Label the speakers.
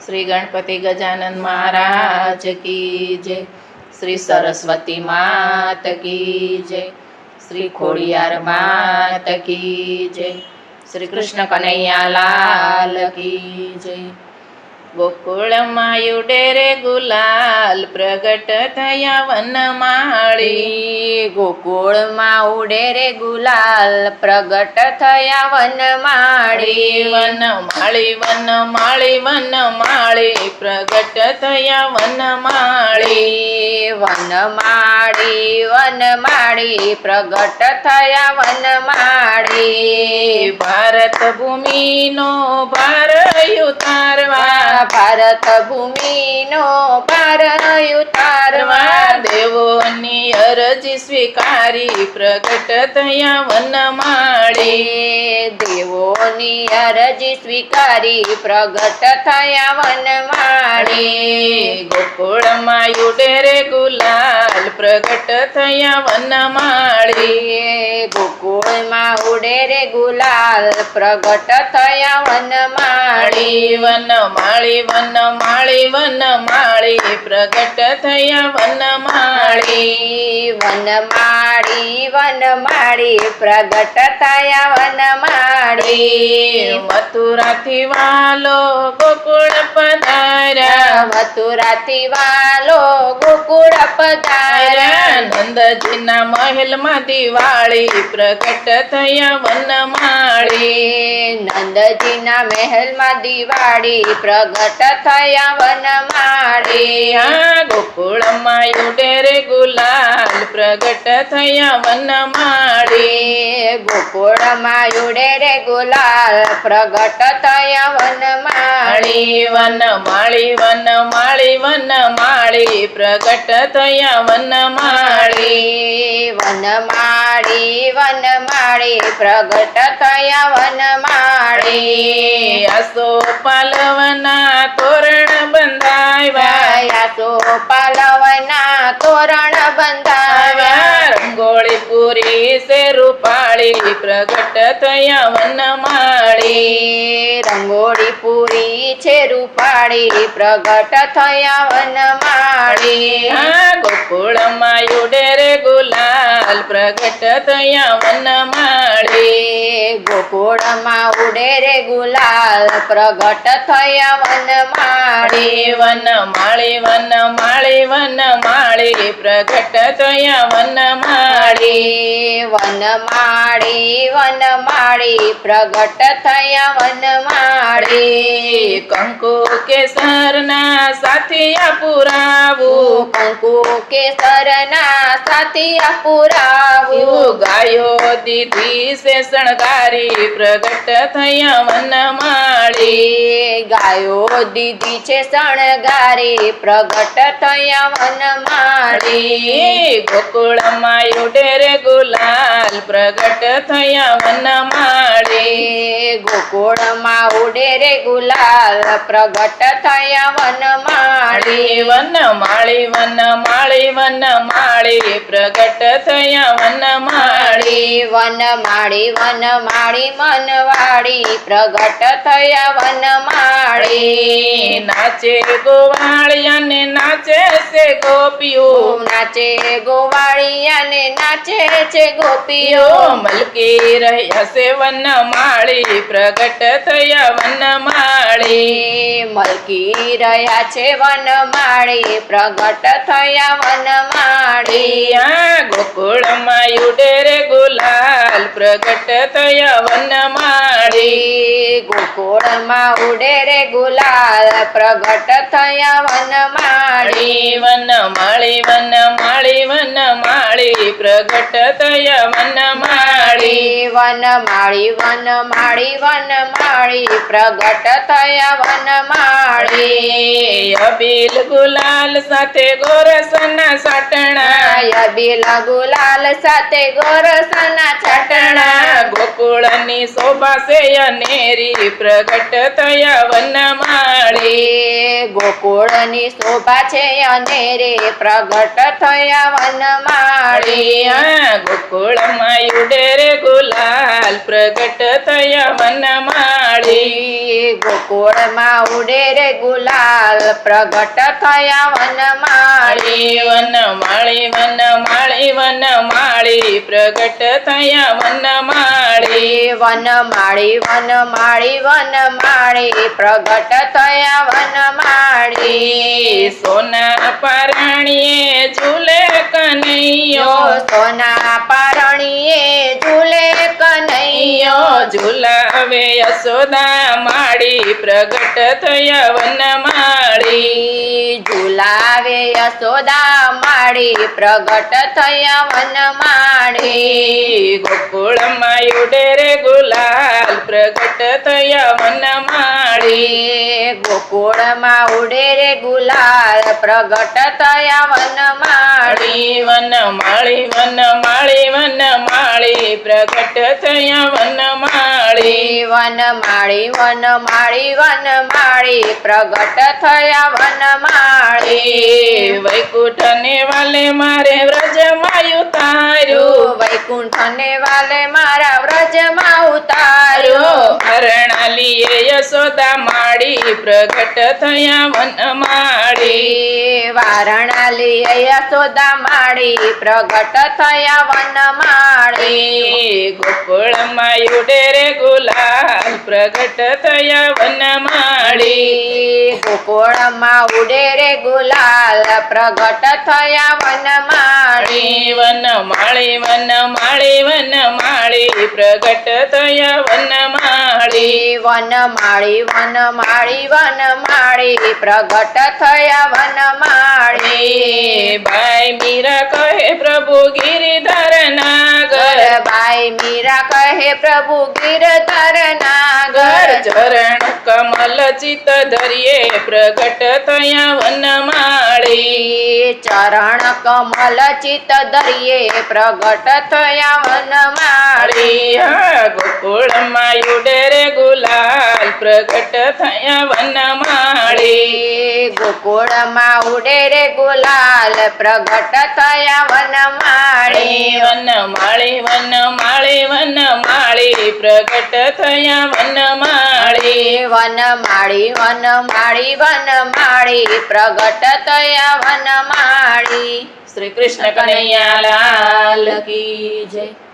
Speaker 1: श्री गणपति गजानन महाराज की जय। श्री सरस्वती मात की जय। श्री खोड़ियार मात की जय। श्री कृष्ण कन्हैया लाल की जय। गोकुळમાં ઉડેરે ગુલાલ પ્રગટ થયા વનમાળી।
Speaker 2: ગોકુળમાં ઉડે રે ગુલાલ પ્રગટ થયા વનમાળી।
Speaker 1: વનમાળી વનમાળી વનમાળી પ્રગટ થયા વનમાળી।
Speaker 2: વનમાળી વનમાળી પ્રગટ થયા વનમાળી।
Speaker 1: ભારત ભૂમિનો ભાર ઉતારવા
Speaker 2: ભારત ભૂમિનો ભાર ઉતારવા
Speaker 1: દેવોની અરજી સ્વીકારી પ્રગટ થયા વનમાળી।
Speaker 2: દેવોની અરજી સ્વીકારી પ્રગટ થયા વનમાળી।
Speaker 1: ગોકુળમાં ઉડે રે ગુલાલ પ્રગટ થયા વનમાળી।
Speaker 2: ગોકુળમાં ઉડે રે ગુલાલ પ્રગટ થયા વનમાળી।
Speaker 1: વનમાળી વનમાળી વનમાળી પ્રગટ થયા વનમાળી।
Speaker 2: વનમાળી વનમાળી પ્રગટ થયા વનમાળી।
Speaker 1: મથુરાથી વાલો ગોકુળ પધાર્યા।
Speaker 2: મથુરાથી વાલો ગોકુળ પધાર્યા।
Speaker 1: નંદજીના મહેલમાં દિવાળી પ્રગટ થયા વનમાળી।
Speaker 2: નંદજીના મહેલમાં દિવાળી પ્રગટ થયા વનમાળી।
Speaker 1: ગોકુળમાં ઉડે રે ગુલાલ પ્રગટ થયા વનમાળી।
Speaker 2: ગોકુળમાં ઉડે રે ગુલાલ પ્રગટ થયા વનમાળી।
Speaker 1: વનમાળી વનમાળી વનમાળી પ્રગટ થયા વનમાળી।
Speaker 2: વનમાળી વનમાળી પ્રગટ થયા વનમાળી।
Speaker 1: આસો પાલવના તોરણ બંધાવ્યા।
Speaker 2: આસો પાલવના તોરણ બંધાવ્યા।
Speaker 1: રંગોળી પૂરી સે રૂપાળી પ્રગટ થયા વનમાળી।
Speaker 2: રંગોળી પૂરી છે રૂપાળી પ્રગટ થયા વનમાળી।
Speaker 1: ગોકુળમાં ઉડે રે ગુલાલ પ્રગટ થયા વનમાળી।
Speaker 2: ગોકુળમાં ઉડે રે ગુલાલ પ્રગટ થયા વનમાળી।
Speaker 1: વનમાળી વનમાળી વનમાળી પ્રગટ થયા વનમાળી।
Speaker 2: વનમાળી વનમાળી પ્રગટ થયા વનમાળી।
Speaker 1: કંકુ કેસરના સાથિયા પુરાવું।
Speaker 2: કંકુ કેસરના સાથિયા પુરાવું।
Speaker 1: ગાયો દીધી સે શણગારી પ્રગટ થયા વનમાળી।
Speaker 2: ગાયો દીધી છે શણગારી પ્રગટ થયા વનમાળી।
Speaker 1: ગોકુળમાં ઉડે રે ગુલાલ પ્રગટ થયા વનમાળી।
Speaker 2: ગોકુળમાં ઉડે રે ગુલાલ પ્રગટ થયા વનમાળી।
Speaker 1: વનમાળી વનમાળી વનમાળી પ્રગટ થયા વનમાળી।
Speaker 2: વનમાળી વનમાળી વનવાળી પ્રગટ થયા વનમાળી।
Speaker 1: નાચે ગોવાળિયા ને નાચે છે ગોપીઓ।
Speaker 2: નાચે ગોવાળિયા ને નાચે છે ગોપીઓ।
Speaker 1: મલકી રહ્યા છે વનમાળી પ્રગટ થયા વનમાળી।
Speaker 2: મલકી રહ્યા છે વનમાળી પ્રગટ થયા વનમાળી।
Speaker 1: ગોકુળમાં ઉડે રે ગુલાલ પ્રગટ થયા વનમાળી।
Speaker 2: ગોકુળમાં ઉડે રે ગુલાલ પ્રગટ થયા વનમાળી।
Speaker 1: વનમાળી વનમાળી વનમાળી પ્રગટ થયા વનમાળી।
Speaker 2: વનમાળી વનમાળી વનમાળી પ્રગટ થયા વનમાળી।
Speaker 1: અબીલ ગુલાલ સાથે ગોરસના સાટણા।
Speaker 2: અબીલ ગુલાલ સાથે ગોરસના છાટણા।
Speaker 1: ગોકુળની શોભા છે અનેરી પ્રગટ થયા વનમાળી।
Speaker 2: ગોકુળની શોભા છે અનેરે પ્રગટ થયા વનમાળી
Speaker 1: ગોકુળમાં ઉડે રે ગુલાલ પ્રગટ થયા વનમાળી
Speaker 2: ગોકુળમાં ઉડે રે ગુલાલ પ્રગટ થયા વનમાળી
Speaker 1: વનમાળી વનમાળી વનમાળી પ્રગટ થયા વનમાળી
Speaker 2: વનમાળી વનમાળી વનમાળી પ્રગટ થયા વનમાળી
Speaker 1: સોના પારણીએ ઝૂલે કનૈયો
Speaker 2: સોના પારણીએ ઝૂલે કનૈયો
Speaker 1: ઝુલાવે યશોદા માળી પ્રગટ થયા વનમાળી
Speaker 2: ઝુલાવે યશોદા માળી પ્રગટ થયા વનમાળી
Speaker 1: ગોકુળમાં ઉડે રે ગુલાલ પ્રગટ થયા વનમાળી
Speaker 2: ગોકુળમાં ઉડે રે ગુલાલ પ્રગટ થયા વનમાળી
Speaker 1: વનમાળી વનમાળી વનમાળી પ્રગટ થયા વનમાળી
Speaker 2: વનમાળી વનમાળી વનમાળી પ્રગટ થયા વનમાળી
Speaker 1: વૈકુંઠને વાલે મારે વ્રજમાં ઉતાર્યું
Speaker 2: વૈકુંઠને વાલે મારા વ્રજમાં ઉતાર્યો
Speaker 1: હરણાલીએ યશોદા માળી પ્રગટ થયા વનમાળી
Speaker 2: વારણાલી યશોદા માળી પ્રગટ થયા વનમાળી
Speaker 1: ગોકુળમાં ઉડે રે ગુલાલ પ્રગટ થયા વનમાળી
Speaker 2: ગોકુળમાં ઉડે રે ગુલાલ પ્રગટ થયા વનમાળી
Speaker 1: વનમાળી વનમાળી વનમાળી પ્રગટ થયા વનમાળી
Speaker 2: વનમાળી વનમાળી વનમાળી પ્રગટ થયા વનમાળી
Speaker 1: ભાઈ મીરા કહે પ્રભુ ગિરિધર નાગર
Speaker 2: ભાઈ મીરા કહે પ્રભુ ગિરધર નાગર
Speaker 1: ચરણ કમલ ચિત ધરીએ પ્રગટ થયા વનમાળી
Speaker 2: ચરણ કમલ ચિત ધરીએ પ્રગટ થયા વનમાળી
Speaker 1: ગોકુળમાં ઉડે રે ગુલાલ પ્રગટ થયા વનમાળી
Speaker 2: ગોકુળમાં ઉડે રે ગુલાલ પ્રગટ થયા વનમાળી
Speaker 1: વનમાળી વનમાળી વનમાળી પ્રગટ થયા વનમાળી
Speaker 2: વનમાળી વનમાળી વનમાળી પ્રગટ થયા વનમાળી
Speaker 1: શ્રી કૃષ્ણ કનૈયા લાલ કી
Speaker 2: જય.